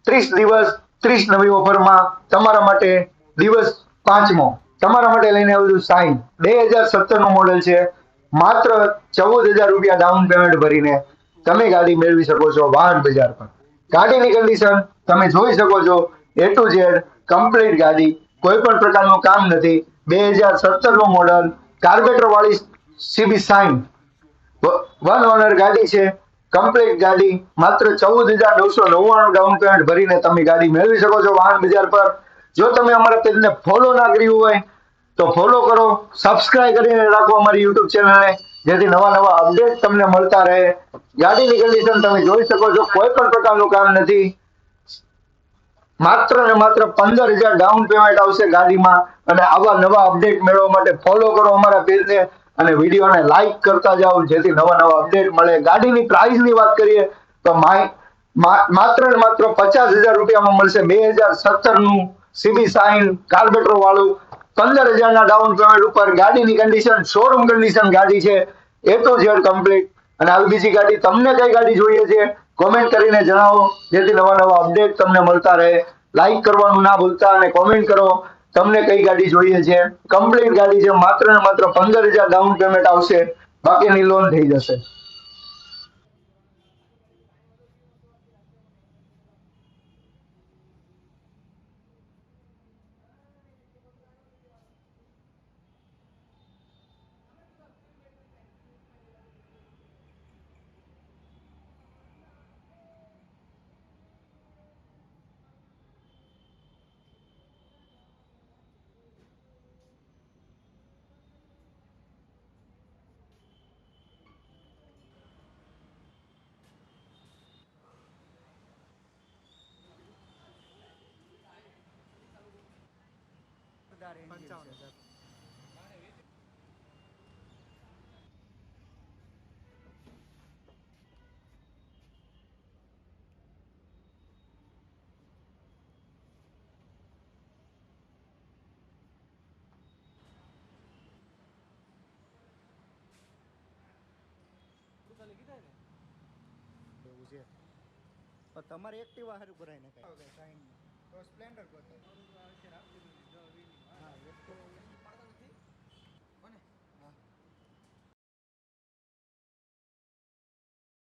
30 દિવસ 30 નવી ઓફરમાં તમારા માટે દિવસ 5મો તમારા માટે લઈને આવ્યું સાઈન 2017 નું મોડેલ છે। માત્ર 14,000 રૂપિયા ડાઉન પેમેન્ટ ભરીને તમે ગાડી મેળવી શકો છો વાહન બજાર પર। ગાડીની કન્ડિશન તમે જોઈ શકો છો, એ ટુ ઝેડ કમ્પ્લીટ ગાડી, કોઈ પણ પ્રકારનું કામ નથી। 2017 નું મોડલ, કાર્બેટર વાળી સીબી સાઈન, વન ઓનર ગાડી છે, કમ્પ્લીટ ગાડી, માત્ર 14,999 ડાઉન પેમેન્ટ ભરીને તમે ગાડી મેળવી શકો છો વાહન બજાર પર। જો તમે અમારા પેજને ફોલો ના કર્યું હોય તો ફોલો કરો, સબસ્ક્રાઇબ કરીને રાખો અમારી યુટ્યુબ ચેનલને, જેથી નવા નવા અપડેટ તમને મળતા રહે। ગાડીની કન્ડિશન તમે જોઈ શકો છો, કોઈ પણ પ્રકારનું કામ નથી, માત્ર ને માત્ર 15,000 ડાઉન પેમેન્ટ આવશે ગાડીમાં। અને આવા નવા અપડેટ મેળવવા માટે ફોલો કરો અમારા પેજને અને વિડીયોને લાઈક કરતા જાઓ, જેથી નવા નવા અપડેટ મળે। ગાડીની પ્રાઇસની વાત કરીએ તો માત્ર ને માત્ર 50,000 રૂપિયામાં મળશે 2017 નું સીબી સાઇન કાર્બેટર વાળું, 15,000 ના ડાઉન પેમેન્ટ ઉપર। ગાડીની કન્ડિશન શોરૂમ કન્ડિશન ગાડી છે, એ ટુ ઝેડ કમ્પ્લીટ। અને આવી બીજી ગાડી તમને કઈ ગાડી જોઈએ છે કોમેન્ટ કરીને જણાવો, જેથી નવા નવા અપડેટ તમને મળતા રહે। લાઈક કરવાનું ના ભૂલતા અને કોમેન્ટ કરો તમને કઈ ગાડી જોઈએ છે। કમ્પ્લીટ ગાડી છે, માત્ર ને માત્ર 15,000 ડાઉન પેમેન્ટ આવશે, બાકીની લોન થઈ જશે। તમારે એક્ટિવા હારું કરાય ને કઈ સાઈન તો સ્પ્લેન્ડર બતાવો। હા એક્ટિવા